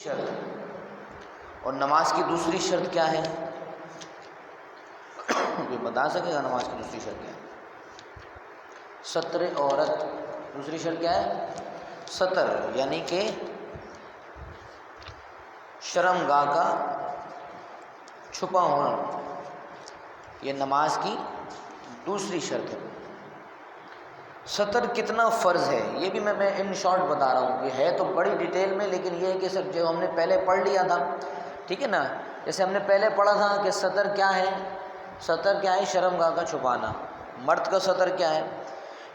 شرط، اور نماز کی دوسری شرط کیا ہے؟ کوئی بتا سکے گا نماز کی دوسری شرط کیا ہے؟ ستر عورت، دوسری شرط کیا ہے؟ ستر، یعنی کہ شرمگاہ کا چھپا ہونا، یہ نماز کی دوسری شرط ہے۔ ستر کتنا فرض ہے یہ بھی میں ان شارٹ بتا رہا ہوں، یہ ہے تو بڑی ڈیٹیل میں، لیکن یہ ہے کہ سب جو ہم نے پہلے پڑھ لیا تھا، ٹھیک ہے نا، جیسے ہم نے پہلے پڑھا تھا کہ ستر کیا ہے؟ ستر کیا ہے؟ شرمگاہ کا چھپانا۔ مرد کا ستر کیا ہے؟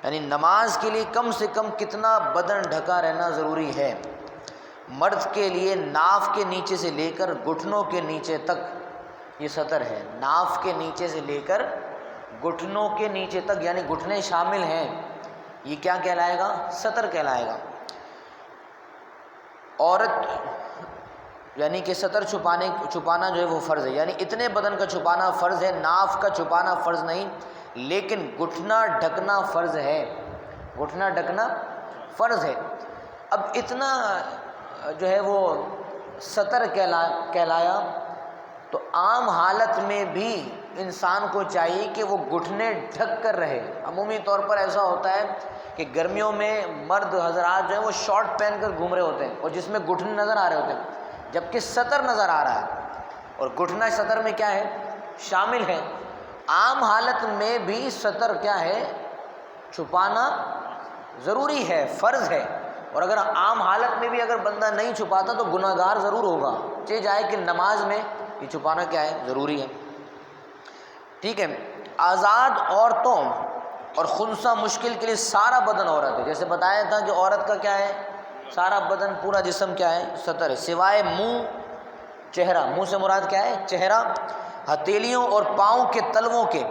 یعنی نماز کے لیے کم سے کم کتنا بدن ڈھکا رہنا ضروری ہے؟ مرد کے لیے ناف کے نیچے سے لے کر گھٹنوں کے نیچے تک یہ ستر ہے، ناف کے نیچے سے لے کر گھٹنوں کے نیچے تک، یعنی گھٹنے شامل ہیں، یہ کیا کہلائے گا؟ ستر کہلائے گا۔ عورت یعنی کہ ستر چھپانا جو ہے وہ فرض ہے، یعنی اتنے بدن کا چھپانا فرض ہے، ناف کا چھپانا فرض نہیں، لیکن گھٹنا ڈھکنا فرض ہے، گھٹنا ڈھکنا فرض ہے۔ اب اتنا جو ہے وہ ستر کہلایا، تو عام حالت میں بھی انسان کو چاہیے کہ وہ گھٹنے ڈھک کر رہے۔ عمومی طور پر ایسا ہوتا ہے کہ گرمیوں میں مرد حضرات جو ہیں وہ شارٹ پہن کر گھوم رہے ہوتے ہیں اور جس میں گھٹنے نظر آ رہے ہوتے ہیں، جبکہ ستر نظر آ رہا ہے، اور گھٹنا ستر میں کیا ہے؟ شامل ہے۔ عام حالت میں بھی ستر کیا ہے؟ چھپانا ضروری ہے، فرض ہے، اور اگر عام حالت میں بھی اگر بندہ نہیں چھپاتا تو گناہ گار ضرور ہوگا، چاہے جائے کہ نماز میں یہ چھپانا کیا ہے؟ ضروری ہے، ٹھیک ہے۔ آزاد عورتوں اور خنثی مشکل کے لیے سارا بدن عورت ہے، جیسے بتایا تھا کہ عورت کا کیا ہے؟ سارا بدن، پورا جسم کیا ہے؟ ستر ہے، سوائے منہ، چہرہ، منہ سے مراد کیا ہے؟ چہرہ، ہتھیلیوں اور پاؤں کے تلووں کے،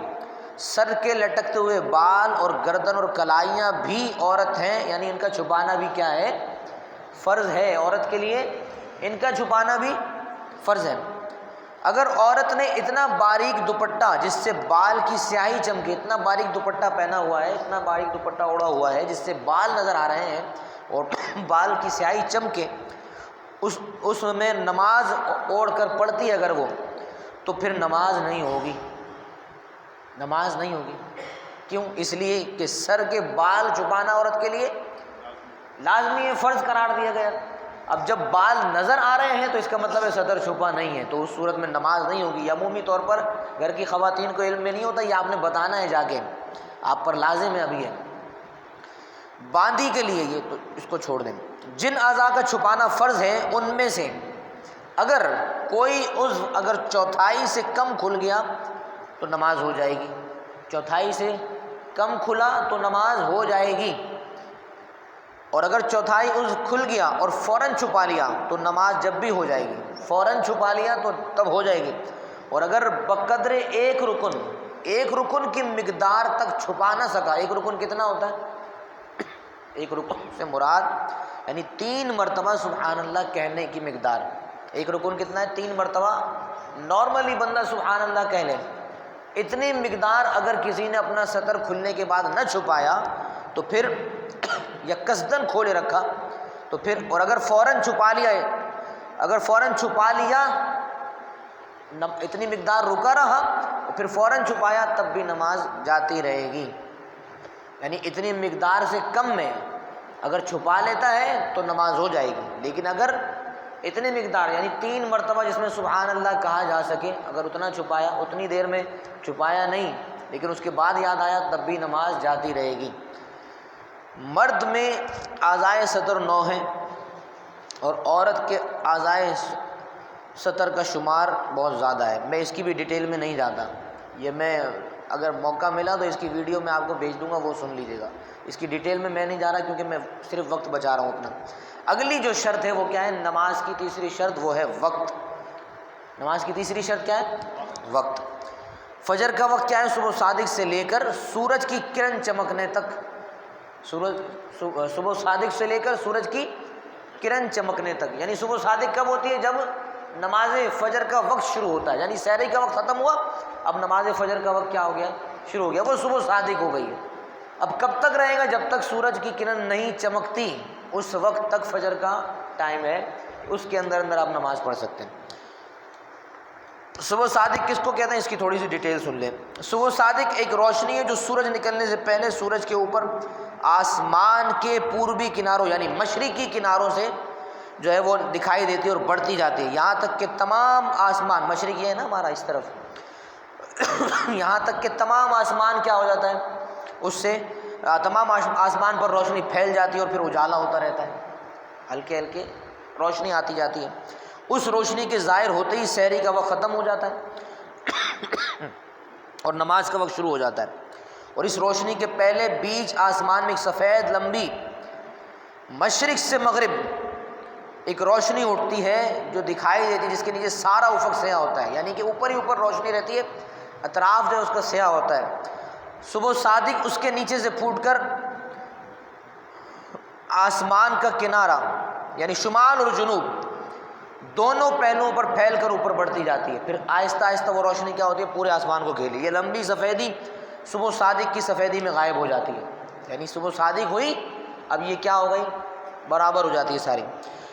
سر کے لٹکتے ہوئے بال اور گردن اور کلائیاں بھی عورت ہیں، یعنی ان کا چھپانا بھی کیا ہے؟ فرض ہے، عورت کے لیے ان کا چھپانا بھی فرض ہے۔ اگر عورت نے اتنا باریک دوپٹہ جس سے بال کی سیاہی چمکے، اتنا باریک دوپٹہ پہنا ہوا ہے، اتنا باریک دوپٹہ اوڑھا ہوا ہے جس سے بال نظر آ رہے ہیں اور بال کی سیاہی چمکے، اس میں نماز اوڑھ کر پڑھتی ہے اگر وہ، تو پھر نماز نہیں ہوگی، نماز نہیں ہوگی۔ کیوں؟ اس لیے کہ سر کے بال چھپانا عورت کے لیے لازمی ہے، فرض قرار دیا گیا۔ اب جب بال نظر آ رہے ہیں تو اس کا مطلب ہے ستر چھپا نہیں ہے، تو اس صورت میں نماز نہیں ہوگی۔ یا عمومی طور پر گھر کی خواتین کو علم میں نہیں ہوتا، یہ آپ نے بتانا ہے جا کے، آپ پر لازم ہے ابھی ہے۔ باندی کے لیے یہ تو اس کو چھوڑ دیں۔ جن اعضاء کا چھپانا فرض ہے ان میں سے اگر کوئی عضو اگر چوتھائی سے کم کھل گیا تو نماز ہو جائے گی، چوتھائی سے کم کھلا تو نماز ہو جائے گی، اور اگر چوتھائی عضو کھل گیا اور فوراً چھپا لیا تو نماز جب بھی ہو جائے گی، فوراً چھپا لیا تو تب ہو جائے گی، اور اگر بقدر ایک رکن کی مقدار تک چھپا نہ سکا، ایک رکن کتنا ہوتا ہے؟ ایک رکن سے مراد یعنی 3 مرتبہ سبحان اللہ کہنے کی مقدار، ایک رکن کتنا ہے؟ 3 مرتبہ نارملی بندہ سبحان اللہ کہہ لے، اتنی مقدار اگر کسی نے اپنا ستر کھلنے کے بعد نہ چھپایا تو پھر یا قصدن کھولے رکھا تو پھر، اور اگر فوراً چھپا لیا، اگر فوراً چھپا لیا اتنی مقدار رکا رہا اور پھر فوراً چھپایا تب بھی نماز جاتی رہے گی، یعنی اتنی مقدار سے کم میں اگر چھپا لیتا ہے تو نماز ہو جائے گی، لیکن اگر اتنی مقدار یعنی 3 مرتبہ جس میں سبحان اللہ کہا جا سکے، اگر اتنا چھپایا، اتنی دیر میں چھپایا نہیں لیکن اس کے بعد یاد آیا تب بھی نماز جاتی رہے گی۔ مرد میں اعضائے ستر 9 ہیں اور عورت کے اعضائے ستر کا شمار بہت زیادہ ہے، میں اس کی بھی ڈیٹیل میں نہیں جاتا، یہ میں اگر موقع ملا تو اس کی ویڈیو میں آپ کو بھیج دوں گا، وہ سن لیجیے گا، اس کی ڈیٹیل میں نہیں جا رہا کیونکہ میں صرف وقت بچا رہا ہوں اپنا۔ اگلی جو شرط ہے وہ کیا ہے؟ نماز کی تیسری شرط وہ ہے وقت۔ نماز کی تیسری شرط کیا ہے؟ وقت۔ فجر کا وقت کیا ہے؟ صبح صادق سے لے کر سورج کی کرن چمکنے تک، صبح صادق سے لے کر سورج کی کرن چمکنے تک، یعنی صبح صادق کب ہوتی ہے؟ جب نماز فجر کا وقت شروع ہوتا ہے، یعنی سحری کا وقت ختم ہوا، اب نماز فجر کا وقت کیا ہو گیا؟ شروع ہو گیا، وہ صبح صادق ہو گئی ہے۔ اب کب تک رہے گا؟ جب تک سورج کی کرن نہیں چمکتی اس وقت تک فجر کا ٹائم ہے، اس کے اندر اندر آپ نماز پڑھ سکتے ہیں۔ صبح صادق کس کو کہتے ہیں، اس کی تھوڑی سی ڈیٹیل سن لیں۔ صبح صادق ایک روشنی ہے جو سورج نکلنے سے پہلے سورج کے اوپر آسمان کے پوربی کناروں یعنی مشرقی کناروں سے جو ہے وہ دکھائی دیتی ہے اور بڑھتی جاتی ہے، یہاں تک کہ تمام آسمان، مشرق یہ ہے نا ہمارا اس طرف، یہاں تک کہ تمام آسمان کیا ہو جاتا ہے، اس سے تمام آسمان پر روشنی پھیل جاتی ہے اور پھر اجالا ہوتا رہتا ہے، ہلکے ہلکے روشنی آتی جاتی ہے۔ اس روشنی کے ظاہر ہوتے ہی سحری کا وقت ختم ہو جاتا ہے اور نماز کا وقت شروع ہو جاتا ہے۔ اور اس روشنی کے پہلے بیچ آسمان میں ایک سفید لمبی مشرق سے مغرب ایک روشنی اٹھتی ہے جو دکھائی دیتی ہے، جس کے نیچے سارا افق سیاہ ہوتا ہے، یعنی کہ اوپر ہی اوپر روشنی رہتی ہے، اطراف جو ہے اس کا سیاہ ہوتا ہے۔ صبح صادق اس کے نیچے سے پھوٹ کر آسمان کا کنارہ یعنی شمال اور جنوب دونوں پہلوؤں پر پھیل کر اوپر بڑھتی جاتی ہے، پھر آہستہ آہستہ وہ روشنی کیا ہوتی ہے، پورے آسمان کو گھیری۔ یہ لمبی سفیدی صبح صادق کی سفیدی میں غائب ہو جاتی ہے، یعنی صبح صادق ہوئی، اب یہ کیا ہو گئی، برابر ہو جاتی ہے ساری۔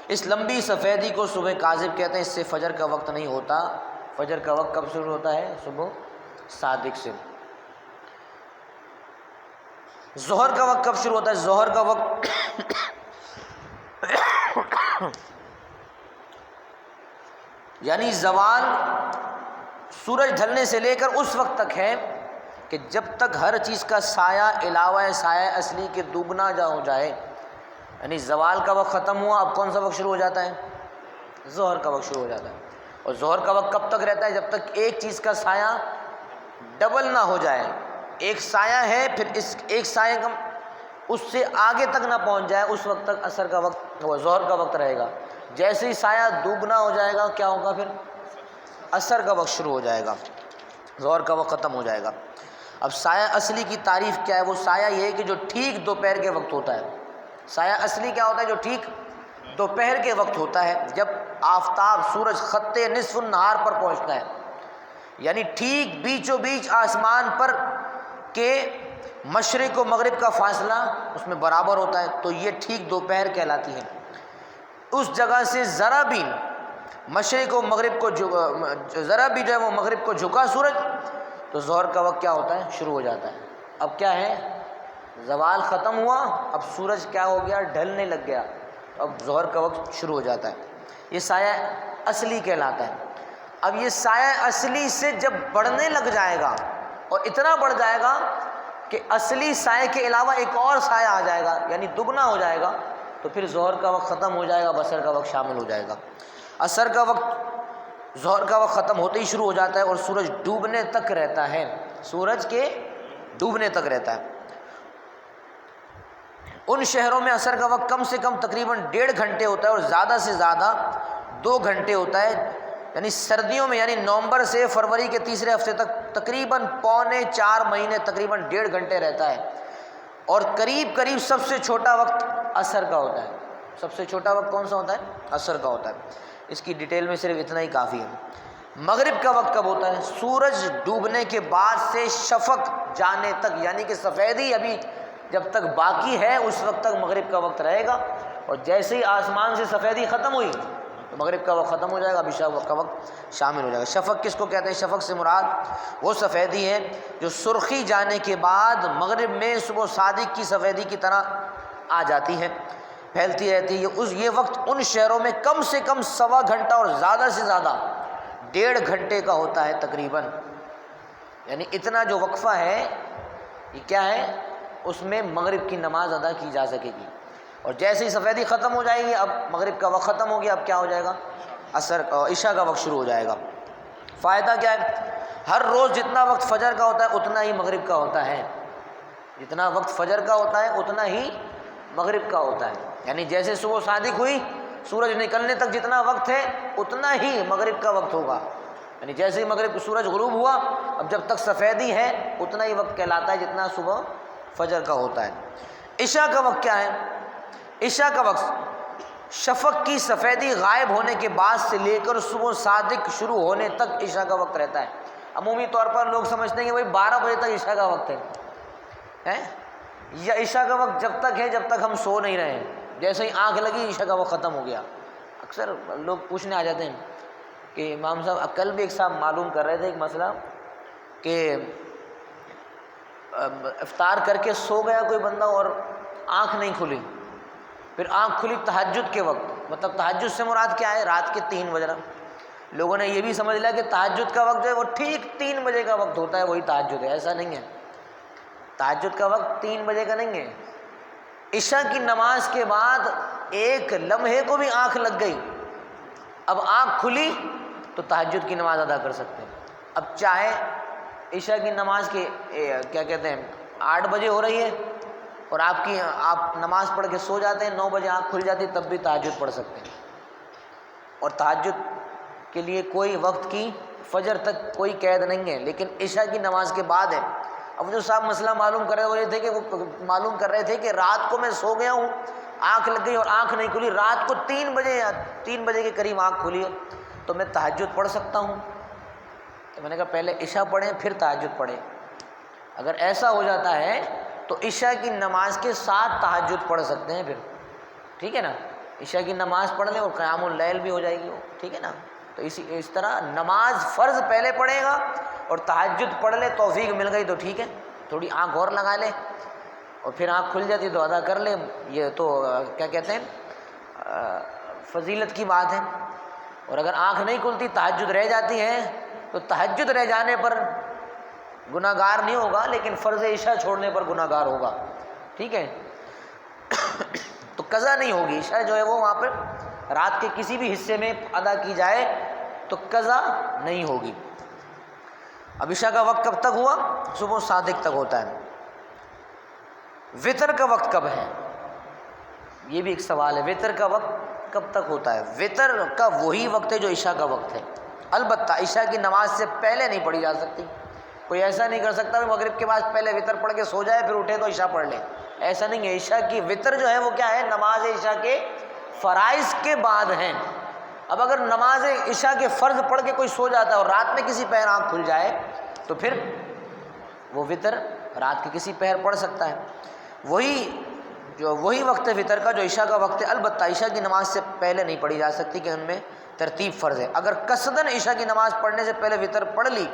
اس لمبی سفیدی کو صبح کاذب کہتے ہیں، اس سے فجر کا وقت نہیں ہوتا۔ فجر کا وقت کب شروع ہوتا ہے، صبح صادق سے۔ ظہر کا وقت کب شروع ہوتا ہے، ظہر کا وقت یعنی زوال سورج ڈھلنے سے لے کر اس وقت تک ہے کہ جب تک ہر چیز کا سایہ علاوہ سایہ اصلی کے دوگنا ہو جائے، یعنی زوال کا وقت ختم ہوا، اب کون سا وقت شروع ہو جاتا ہے، ظہر کا وقت شروع ہو جاتا ہے۔ اور ظہر کا وقت کب تک رہتا ہے، جب تک ایک چیز کا سایہ ڈبل نہ ہو جائے، ایک سایہ ہے پھر اس ایک سایہ کا اس سے آگے تک نہ پہنچ جائے، اس وقت تک اثر کا وقت وہ ظہر کا وقت رہے گا۔ جیسے ہی سایہ دوگنا ہو جائے گا کیا ہوگا، پھر اثر کا وقت شروع ہو جائے گا، ظہر کا وقت ختم ہو جائے گا۔ اب سایہ اصلی کی تعریف کیا ہے، وہ سایہ یہ ہے کہ جو ٹھیک دوپہر کے وقت ہوتا ہے۔ سایہ اصلی کیا ہوتا ہے، جو ٹھیک دوپہر کے وقت ہوتا ہے، جب آفتاب سورج خط نصف النہار پر پہنچتا ہے، یعنی ٹھیک بیچوں بیچ آسمان پر کے مشرق و مغرب کا فاصلہ اس میں برابر ہوتا ہے، تو یہ ٹھیک دوپہر کہلاتی ہے۔ اس جگہ سے ذرا بھی مشرق و مغرب کو ذرا بھی جو ہے وہ مغرب کو جھکا سورج، تو ظہر کا وقت کیا ہوتا ہے، شروع ہو جاتا ہے۔ اب کیا ہے، زوال ختم ہوا، اب سورج کیا ہو گیا، ڈھلنے لگ گیا، اب ظہر کا وقت شروع ہو جاتا ہے۔ یہ سایہ اصلی کہلاتا ہے۔ اب یہ سایہ اصلی سے جب بڑھنے لگ جائے گا اور اتنا بڑھ جائے گا کہ اصلی سایہ کے علاوہ ایک اور سایہ آ جائے گا، یعنی دگنا ہو جائے گا، تو پھر ظہر کا وقت ختم ہو جائے گا، بصر کا وقت شامل ہو جائے گا۔ عصر کا وقت ظہر کا وقت ختم ہوتے ہی شروع ہو جاتا ہے اور سورج ڈوبنے تک رہتا ہے، سورج کے ڈوبنے تک رہتا ہے۔ ان شہروں میں عصر کا وقت کم سے کم تقریباً 1.5 گھنٹے ہوتا ہے اور زیادہ سے زیادہ 2 گھنٹے ہوتا ہے، یعنی سردیوں میں، یعنی نومبر سے فروری کے تیسرے ہفتے تک تقریباً 3.25 مہینے تقریباً 1.5 گھنٹے رہتا ہے، اور قریب قریب سب سے چھوٹا وقت عصر کا ہوتا ہے۔ سب سے چھوٹا وقت کون سا ہوتا ہے، عصر کا ہوتا ہے۔ اس کی ڈیٹیل میں صرف اتنا ہی کافی ہے۔ مغرب کا وقت کب ہوتا ہے، سورج ڈوبنے کے بعد سے شفق جانے تک، یعنی کہ سفیدی ابھی جب تک باقی ہے اس وقت تک مغرب کا وقت رہے گا، اور جیسے ہی آسمان سے سفیدی ختم ہوئی تو مغرب کا وقت ختم ہو جائے گا، اب عشاء کا وقت شامل ہو جائے گا۔ شفق کس کو کہتے ہیں، شفق سے مراد وہ سفیدی ہے جو سرخی جانے کے بعد مغرب میں صبح صادق کی سفیدی کی طرح آ جاتی ہے، پھیلتی رہتی ہے۔ یہ وقت ان شہروں میں کم سے کم 1.25 گھنٹہ اور زیادہ سے زیادہ 1.5 گھنٹے کا ہوتا ہے تقریباً، یعنی اتنا جو وقفہ ہے یہ کیا ہے، اس میں مغرب کی نماز ادا کی جا سکے گی۔ اور جیسے ہی سفیدی ختم ہو جائے گی، اب مغرب کا وقت ختم ہو گیا، اب کیا ہو جائے گا، عشاء کا وقت شروع ہو جائے گا۔ فائدہ کیا ہے، ہر روز جتنا وقت فجر کا ہوتا ہے اتنا ہی مغرب کا ہوتا ہے، جتنا وقت فجر کا ہوتا ہے اتنا ہی مغرب کا ہوتا ہے، یعنی جیسے صبح صادق ہوئی سورج نکلنے تک جتنا وقت ہے اتنا ہی مغرب کا وقت ہوگا، یعنی جیسے ہی مغرب کو سورج غروب ہوا اب جب تک سفیدی ہے اتنا ہی وقت کہلاتا ہے جتنا صبح فجر کا ہوتا ہے۔ عشاء کا وقت کیا ہے، عشاء کا وقت شفق کی سفیدی غائب ہونے کے بعد سے لے کر صبح صادق شروع ہونے تک عشاء کا وقت رہتا ہے۔ عمومی طور پر لوگ سمجھتے ہیں کہ بھائی 12 بجے تک عشاء کا وقت ہے، یا عشاء کا وقت جب تک ہے جب تک ہم سو نہیں رہے ہیں، جیسے ہی آنکھ لگی عشاء کا وقت ختم ہو گیا۔ اکثر لوگ پوچھنے آ جاتے ہیں کہ امام صاحب، کل بھی ایک صاحب معلوم کر رہے تھے ایک مسئلہ کہ افطار کر کے سو گیا کوئی بندہ اور آنکھ نہیں کھلی، پھر آنکھ کھلی تہجد کے وقت، مطلب تہجد سے مراد کیا ہے؟ رات کے 3 بجنا۔ لوگوں نے یہ بھی سمجھ لیا کہ تہجد کا وقت جو ہے وہ ٹھیک 3 بجے کا وقت ہوتا ہے، وہی تہجد ہے۔ ایسا نہیں ہے، تہجد کا وقت 3 بجے کا نہیں ہے۔ عشاء کی نماز کے بعد ایک لمحے کو بھی آنکھ لگ گئی، اب آنکھ کھلی تو تہجد کی نماز ادا کر سکتے ہیں۔ اب چاہے عشاء کی نماز کے کیا کہتے ہیں 8 بجے ہو رہی ہے اور آپ نماز پڑھ کے سو جاتے ہیں، 9 بجے آنکھ کھل جاتی ہے، تب بھی تہجد پڑھ سکتے ہیں۔ اور تہجد کے لیے کوئی وقت کی فجر تک کوئی قید نہیں ہے، لیکن عشاء کی نماز کے بعد ہے۔ اب جو صاحب مسئلہ معلوم کر رہے وہ یہ تھے کہ وہ معلوم کر رہے تھے کہ رات کو میں سو گیا ہوں، آنکھ لگ گئی اور آنکھ نہیں کھلی، رات کو 3 بجے کے قریب آنکھ کھلی ہے تو میں تہجد پڑھ سکتا ہوں؟ تو میں نے کہا پہلے عشاء پڑھیں پھر تہجد پڑھیں۔ اگر ایسا ہو جاتا ہے تو عشاء کی نماز کے ساتھ تہجد پڑھ سکتے ہیں پھر، ٹھیک ہے نا؟ عشاء کی نماز پڑھ لیں اور قیام اللیل بھی ہو جائے گی وہ، ٹھیک ہے نا؟ تو اس طرح نماز فرض پہلے پڑھے گا اور تہجد پڑھ لے، توفیق مل گئی تو ٹھیک ہے، تھوڑی آنکھ اور لگا لے اور پھر آنکھ کھل جاتی تو ادا کر لے۔ یہ تو کیا کہتے ہیں فضیلت کی بات ہے۔ اور اگر آنکھ نہیں کھلتی تہجد رہ جاتی ہے تو تہجد رہ جانے پر گناہ گار نہیں ہوگا، لیکن فرض عشاء چھوڑنے پر گناہ گار ہوگا، ٹھیک ہے؟ تو قضا نہیں ہوگی، عشاء جو ہے وہ وہاں پر رات کے کسی بھی حصے میں ادا کی جائے تو قضا نہیں ہوگی۔ اب عشاء کا وقت کب تک ہوا؟ صبح صادق تک ہوتا ہے۔ وطر کا وقت کب ہے؟ یہ بھی ایک سوال ہے، وطر کا وقت کب تک ہوتا ہے؟ وطر کا وہی وقت ہے جو عشاء کا وقت ہے، البتہ عشاء کی نماز سے پہلے نہیں پڑھی جا سکتی۔ کوئی ایسا نہیں کر سکتا کہ مغرب کے بعد پہلے وطر پڑھ کے سو جائے پھر اٹھے تو عشاء پڑھ لے، ایسا نہیں ہے۔ عشاء کی وطر جو ہے وہ کیا ہے؟ نماز عشاء کے فرائض کے بعد ہیں۔ اب اگر نماز عشاء کے فرض پڑھ کے کوئی سو جاتا ہے اور رات میں کسی پہر آنکھ کھل جائے تو پھر وہ وطر رات کے کسی پہر پڑھ سکتا ہے۔ وہی وقت ہے وطر کا جو عشاء کا وقت ہے، البتہ عشاء کی نماز سے پہلے نہیں پڑھی جا سکتی کہ ان میں ترتیب فرض ہے۔ اگر قصداً عشاء کی نماز پڑھنے سے پہلے وطر پڑھ لی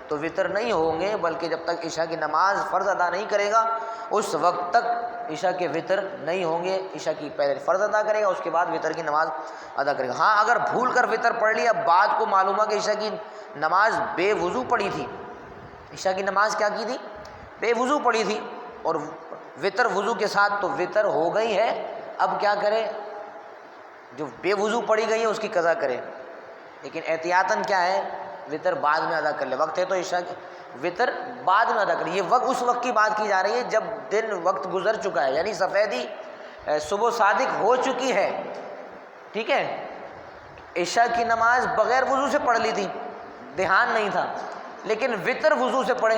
تو وطر نہیں ہوں گے، بلکہ جب تک عشاء کی نماز فرض ادا نہیں کرے گا اس وقت تک عشاء کے وطر نہیں ہوں گے۔ عشاء کی پہلے فرض ادا کرے گا، اس کے بعد وطر کی نماز ادا کرے گا۔ ہاں اگر بھول کر وطر پڑھ لیا، بعد کو معلوم ہے کہ عشاء کی نماز بے وضو پڑھی تھی، عشاء کی نماز کیا کی تھی؟ بے وضو پڑھی تھی، اور وطر وضو کے ساتھ تو وطر ہو گئی ہے، اب کیا کرے؟ جو بے وضو پڑھی گئی ہے اس کی قضا کرے، لیکن احتیاطاً کیا ہے؟ وطر بعد میں ادا کر لے۔ وقت ہے تو عشاء وطر بعد میں ادا کر لے۔ یہ وقت اس وقت کی بات کی جا رہی ہے جب دن وقت گزر چکا ہے، یعنی سفیدی صبح صادق ہو چکی ہے، ٹھیک ہے؟ عشاء کی نماز بغیر وضو سے پڑھ لی تھی، دھیان نہیں تھا، لیکن وطر وضو سے پڑھے،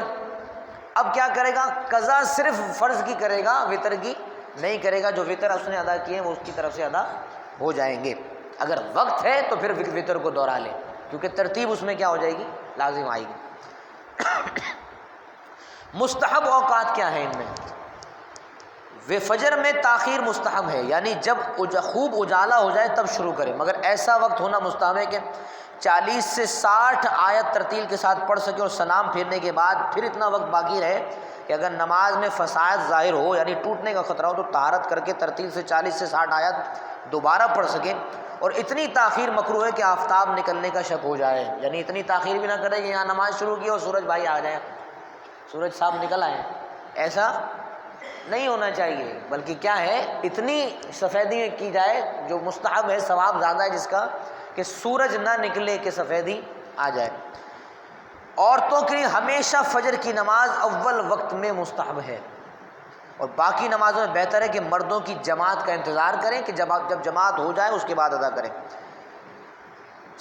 اب کیا کرے گا؟ قضا صرف فرض کی کرے گا، وطر کی نہیں کرے گا۔ جو وطر اس نے ادا کیے ہیں وہ اس کی طرف سے ادا ہو جائیں گے۔ اگر وقت ہے تو پھر وطر کو دوہرا لے، کیونکہ ترتیب اس میں کیا ہو جائے گی؟ لازم آئے گی۔ مستحب اوقات کیا ہیں ان میں؟ فجر میں تاخیر مستحب ہے، یعنی جب خوب اجالا ہو جائے تب شروع کرے، مگر ایسا وقت ہونا مستحب ہے کہ 40 سے 60 آیت ترتیل کے ساتھ پڑھ سکے اور سلام پھیرنے کے بعد پھر اتنا وقت باقی رہے کہ اگر نماز میں فساد ظاہر ہو، یعنی ٹوٹنے کا خطرہ ہو، تو طہارت کر کے ترتیل سے 40 سے 60 آیت دوبارہ پڑھ سکے۔ اور اتنی تاخیر مکروہ ہے کہ آفتاب نکلنے کا شک ہو جائے، یعنی اتنی تاخیر بھی نہ کرے کہ یہاں نماز شروع کی اور سورج بھائی آ جائے، سورج صاحب نکل آئے، ایسا نہیں ہونا چاہیے، بلکہ کیا ہے؟ اتنی سفیدی کی جائے جو مستحب ہے، ثواب زیادہ ہے جس کا، کہ سورج نہ نکلے کہ سفیدی آ جائے۔ عورتوں کے لیے ہمیشہ فجر کی نماز اول وقت میں مستحب ہے، اور باقی نمازوں میں بہتر ہے کہ مردوں کی جماعت کا انتظار کریں کہ جب جماعت ہو جائے اس کے بعد ادا کریں۔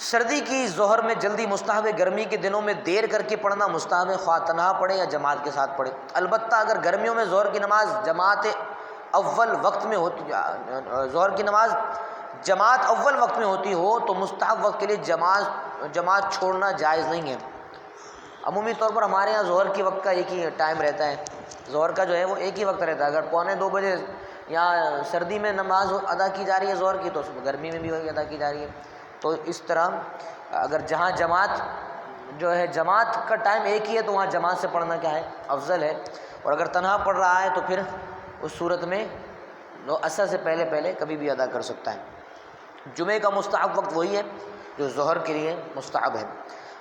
سردی کی ظہر میں جلدی مستحب ہے، گرمی کے دنوں میں دیر کر کے پڑھنا مستحب ہے، خواہ تنہا پڑھے یا جماعت کے ساتھ پڑھے۔ البتہ اگر گرمیوں میں ظہر کی نماز جماعت اول وقت میں ہوتی، ظہر کی نماز جماعت اول وقت میں ہوتی ہو تو مستحب وقت کے لیے جماعت چھوڑنا جائز نہیں ہے۔ عمومی طور پر ہمارے یہاں ظہر کی وقت کا ایک ہی ٹائم رہتا ہے، ظہر کا جو ہے وہ ایک ہی وقت رہتا ہے۔ اگر 1:45 بجے یہاں سردی میں نماز ادا کی جا رہی ہے ظہر کی تو گرمی میں بھی وہی ادا کی جا رہی ہے. تو اس طرح اگر جہاں جماعت جو ہے جماعت کا ٹائم ایک ہی ہے تو وہاں جماعت سے پڑھنا کیا ہے افضل ہے. اور اگر تنہا پڑھ رہا ہے تو پھر اس صورت میں وہ عصر سے پہلے پہلے کبھی بھی ادا کر سکتا ہے. جمعے کا مستحب وقت وہی ہے جو ظہر کے لیے مستحب ہے.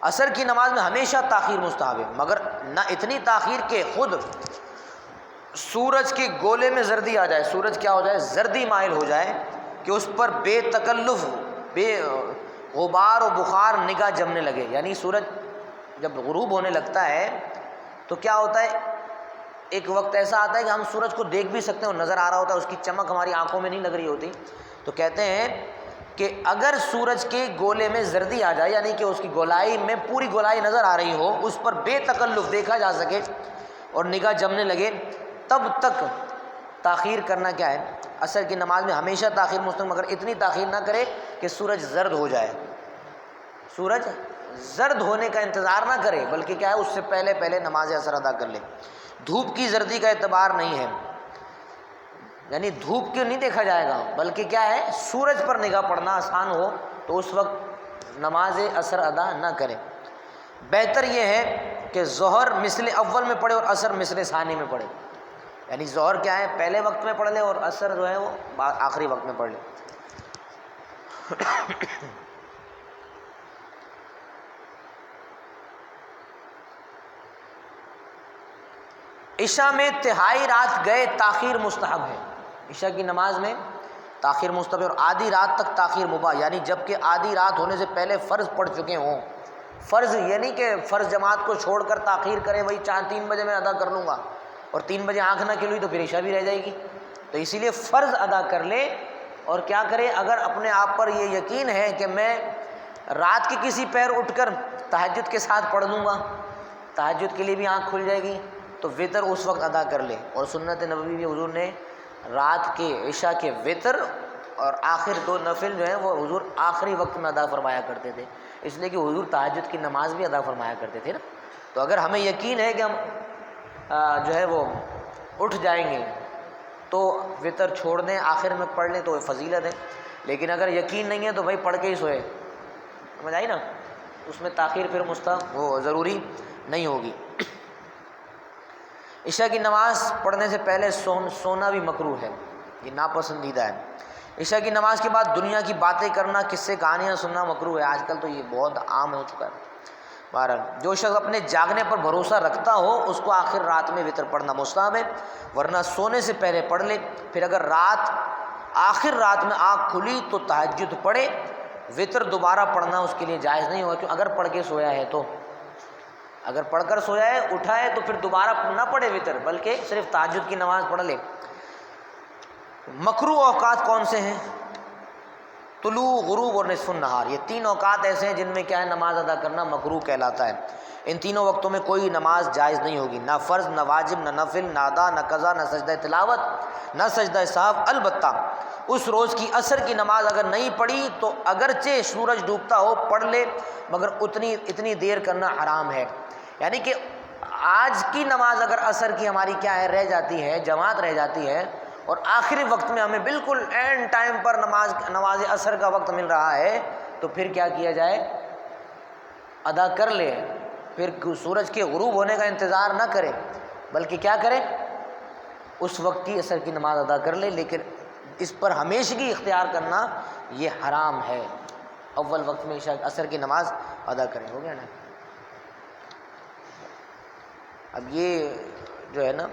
عصر کی نماز میں ہمیشہ تاخیر مستحب ہے، مگر نہ اتنی تاخیر کہ خود سورج کے گولے میں زردی آ جائے، سورج کیا ہو جائے زردی مائل ہو جائے کہ اس پر بے تکلف بے غبار و بخار نگاہ جمنے لگے. یعنی سورج جب غروب ہونے لگتا ہے تو کیا ہوتا ہے، ایک وقت ایسا آتا ہے کہ ہم سورج کو دیکھ بھی سکتے ہیں اور نظر آ رہا ہوتا ہے، اس کی چمک ہماری آنکھوں میں نہیں لگ رہی ہوتی. تو کہتے ہیں کہ اگر سورج کے گولے میں زردی آ جائے، یعنی کہ اس کی گولائی میں پوری گولائی نظر آ رہی ہو، اس پر بے تکلف دیکھا جا سکے اور نگاہ جمنے لگے، تب تک تاخیر کرنا کیا ہے عصر کی نماز میں ہمیشہ تاخیر مستحب، مگر اتنی تاخیر نہ کرے کہ سورج زرد ہو جائے. سورج زرد ہونے کا انتظار نہ کرے بلکہ کیا ہے اس سے پہلے پہلے نماز عصر ادا کر لے. دھوپ کی زردی کا اعتبار نہیں ہے، یعنی دھوپ کو نہیں دیکھا جائے گا بلکہ کیا ہے سورج پر نگاہ پڑنا آسان ہو تو اس وقت نماز عصر ادا نہ کرے. بہتر یہ ہے کہ ظہر مثل اول میں پڑھے اور عصر مثل ثانی میں پڑھے. یعنی ظہر کیا ہے پہلے وقت میں پڑھ لے اور عصر جو ہے وہ آخری وقت میں پڑھ لے. عشاء میں تہائی رات گئے تاخیر مستحب ہے. عشاء کی نماز میں تاخیر مستحب ہے اور آدھی رات تک تاخیر مباح، یعنی جب کہ آدھی رات ہونے سے پہلے فرض پڑھ چکے ہوں. فرض یہ نہیں کہ فرض جماعت کو چھوڑ کر تاخیر کرے، وہی 3 بجے میں ادا کر لوں گا اور 3 بجے آنکھ نہ کھلی تو پھر عشاء بھی رہ جائے گی. تو اسی لیے فرض ادا کر لے اور کیا کرے، اگر اپنے آپ پر یہ یقین ہے کہ میں رات کے کسی پہر اٹھ کر تہجد کے ساتھ پڑھ لوں گا، تہجد کے لیے بھی آنکھ کھل جائے گی، تو وطر اس وقت ادا کر لے. اور سنت نبوی بھی حضور نے رات کے عشاء کے وطر اور آخر 2 نفل جو ہیں وہ حضور آخری وقت میں ادا فرمایا کرتے تھے، اس لیے کہ حضور تہجد کی نماز بھی ادا فرمایا کرتے تھے نا. تو اگر ہمیں یقین ہے کہ ہم جو ہے وہ اٹھ جائیں گے تو وطر چھوڑ دیں آخر میں پڑھ لیں تو فضیلت ہے. لیکن اگر یقین نہیں ہے تو بھائی پڑھ کے ہی سوئے، سمجھ آئی نا، اس میں تاخیر پھر مستحب وہ ضروری نہیں ہوگی. عشاء کی نماز پڑھنے سے پہلے سونا بھی مکروہ ہے، یہ ناپسندیدہ ہے. عشاء کی نماز کے بعد دنیا کی باتیں کرنا، قصے کہانیاں سننا مکروہ ہے. آج کل تو یہ بہت عام ہو چکا ہے. بہرحال جو شخص اپنے جاگنے پر بھروسہ رکھتا ہو اس کو آخر رات میں وطر پڑھنا مستحب ہے، ورنہ سونے سے پہلے پڑھ لے. پھر اگر آخر رات میں آنکھ کھلی تو تہجد پڑھے. وطر دوبارہ پڑھنا اس کے لیے جائز نہیں ہوگا، کیوں اگر پڑھ کے سویا ہے تو، اگر پڑھ کر سویا ہے اٹھا ہے تو پھر دوبارہ نہ پڑھے وطر، بلکہ صرف تہجد کی نماز پڑھ لے. مکروہ اوقات کون سے ہیں؟ طلوع، غروب اور نصف النہار. یہ 3 اوقات ایسے ہیں جن میں کیا ہے نماز ادا کرنا مکروہ کہلاتا ہے. ان تینوں وقتوں میں کوئی نماز جائز نہیں ہوگی، نہ فرض، نہ واجب، نہ نفل، نہ ادا، نہ قضا، نہ سجدہ تلاوت، نہ سجدہ سہو. البتہ اس روز کی عصر کی نماز اگر نہیں پڑھی تو اگرچہ سورج ڈوبتا ہو پڑھ لے، مگر اتنی دیر کرنا حرام ہے. یعنی کہ آج کی نماز اگر عصر کی ہماری کیا ہے رہ جاتی ہے، جماعت رہ جاتی ہے، اور آخری وقت میں ہمیں بالکل اینڈ ٹائم پر نماز عصر کا وقت مل رہا ہے، تو پھر کیا کیا جائے، ادا کر لے. پھر سورج کے غروب ہونے کا انتظار نہ کرے بلکہ کیا کرے، اس وقت کی عصر کی نماز ادا کر لے. لیکن اس پر ہمیشگی اختیار کرنا یہ حرام ہے. اول وقت میں عصر کی نماز ادا کریں. ہو گیا نا. اب یہ جو ہے نا